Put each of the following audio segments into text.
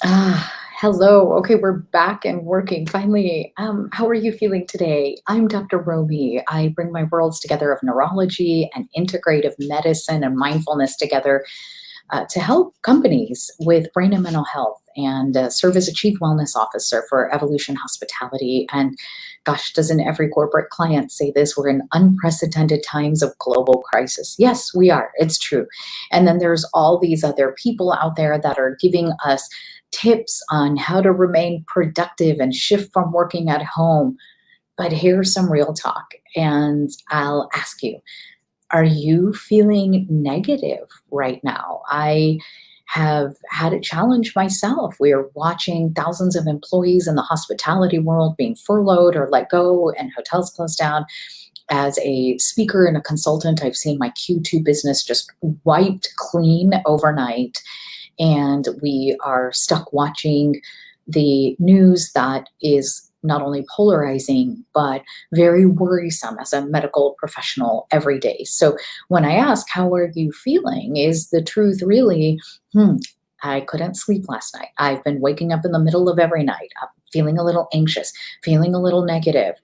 Hello. Okay, we're back and working finally. How are you feeling today? I'm Dr. Romy. I bring my worlds together of neurology and integrative medicine and mindfulness together to help companies with brain and mental health and serve as a chief wellness officer for Evolution Hospitality. And gosh, doesn't every corporate client say this? We're in unprecedented times of global crisis. Yes, we are. It's true. And then there's all these other people out there that are giving us tips on how to remain productive and shift from working at home. But here's some real talk. And I'll ask you, are you feeling negative right now? I have had a challenge myself. We are watching thousands of employees in the hospitality world being furloughed or let go and hotels closed down. As a speaker and a consultant, I've seen my Q2 business just wiped clean overnight. And we are stuck watching the news that is not only polarizing, but very worrisome as a medical professional every day. So when I ask, how are you feeling? Is the truth really, I couldn't sleep last night. I've been waking up in the middle of every night, feeling a little anxious, feeling a little negative,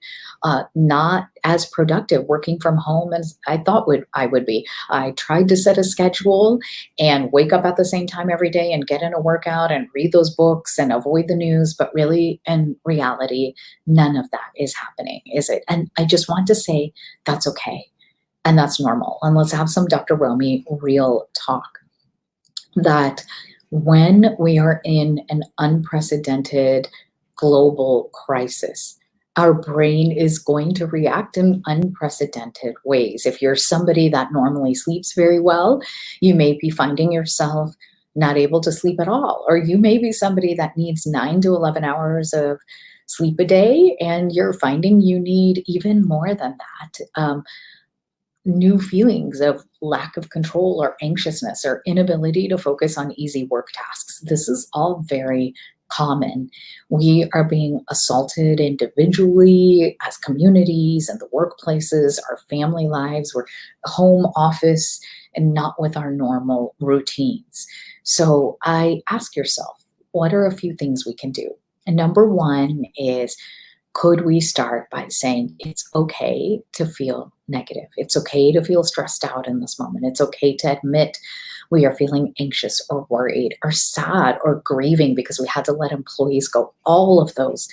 not as productive working from home as I thought I would be. I tried to set a schedule and wake up at the same time every day and get in a workout and read those books and avoid the news. But really, in reality, none of that is happening, is it? And I just want to say that's okay. And that's normal. And let's have some Dr. Romy real talk that when we are in an unprecedented global crisis, our brain is going to react in unprecedented ways. If you're somebody that normally sleeps very well, you may be finding yourself not able to sleep at all. Or you may be somebody that needs 9 to 11 hours of sleep a day, and you're finding you need even more than that. New feelings of lack of control or anxiousness or inability to focus on easy work tasks. This is all very common. We are being assaulted individually, as communities, and the workplaces, our family lives, we're home office, and not with our normal routines. So I ask yourself, what are a few things we can do? And number one is, could we start by saying it's okay to feel negative? It's okay to feel stressed out in this moment. It's okay to admit we are feeling anxious or worried or sad or grieving because we had to let employees go. All of those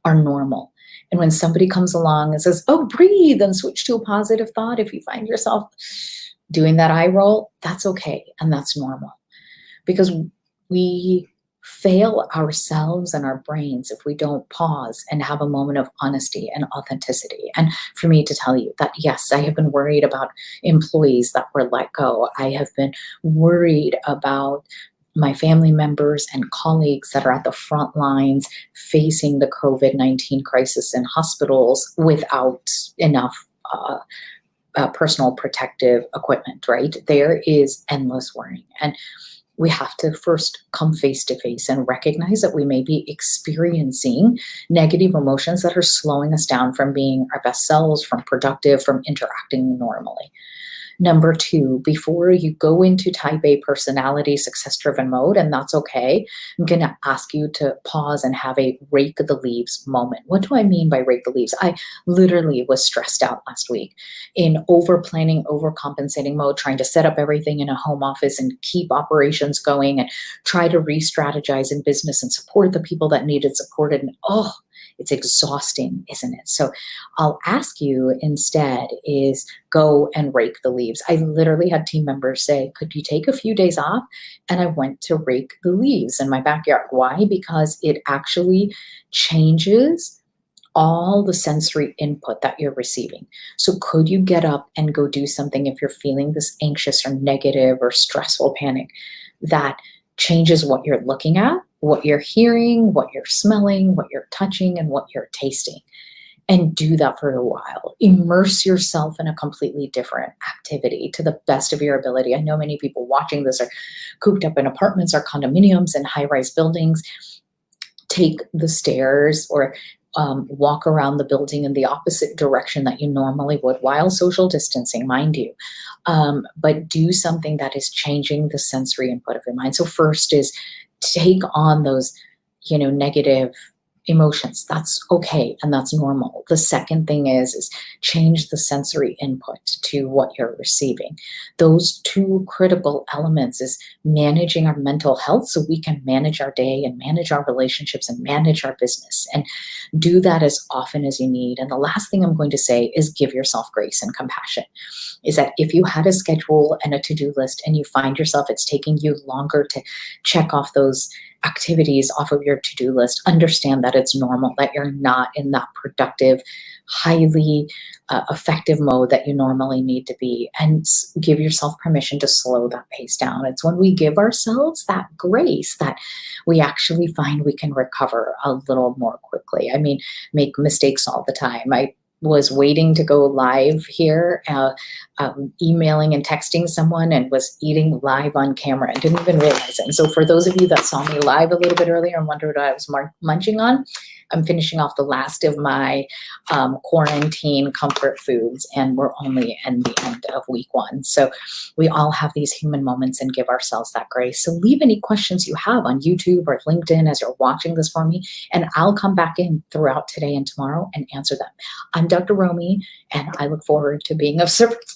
are normal. And when somebody comes along and says, oh, breathe and switch to a positive thought, if you find yourself doing that eye roll, that's okay. And that's normal because we fail ourselves and our brains if we don't pause and have a moment of honesty and authenticity. And for me to tell you that, yes, I have been worried about employees that were let go. I have been worried about my family members and colleagues that are at the front lines facing the COVID-19 crisis in hospitals without enough personal protective equipment, right? There is endless worrying. And we have to first come face to face and recognize that we may be experiencing negative emotions that are slowing us down from being our best selves, from productive, from interacting normally. Number two, before you go into type A personality, success-driven mode, and that's okay, I'm going to ask you to pause and have a rake the leaves moment. What do I mean by rake the leaves? I literally was stressed out last week in over-planning, overcompensating mode, trying to set up everything in a home office and keep operations going and try to re-strategize in business and support the people that needed supported. And it's exhausting, isn't it? So I'll ask you instead is go and rake the leaves. I literally had team members say, could you take a few days off? And I went to rake the leaves in my backyard. Why? Because it actually changes all the sensory input that you're receiving. So could you get up and go do something if you're feeling this anxious or negative or stressful panic that changes what you're looking at, what you're hearing, what you're smelling, what you're touching, and what you're tasting? And do that for a while. Immerse yourself in a completely different activity to the best of your ability. I know many people watching this are cooped up in apartments or condominiums and high-rise buildings. Take the stairs or walk around the building in the opposite direction that you normally would while social distancing, mind you. But do something that is changing the sensory input of your mind. So first is take on those, negative emotions. That's okay and that's normal. The second thing is change the sensory input to what you're receiving. Those two critical elements is managing our mental health so we can manage our day and manage our relationships and manage our business, and do that as often as you need. And the last thing I'm going to say is give yourself grace and compassion. Is that if you had a schedule and a to-do list and you find yourself it's taking you longer to check off those activities off of your to-do list, understand that it's normal, that you're not in that productive, highly effective mode that you normally need to be, and give yourself permission to slow that pace down. It's when we give ourselves that grace that we actually find we can recover a little more quickly. I mean, make mistakes all the time. I was waiting to go live here, emailing and texting someone, and was eating live on camera and didn't even realize it. And so for those of you that saw me live a little bit earlier and wondered what I was munching on, I'm finishing off the last of my quarantine comfort foods, and we're only in the end of week 1. So we all have these human moments and give ourselves that grace. So leave any questions you have on YouTube or LinkedIn as you're watching this for me, and I'll come back in throughout today and tomorrow and answer them. I'm Dr. Romy, and I look forward to being of service.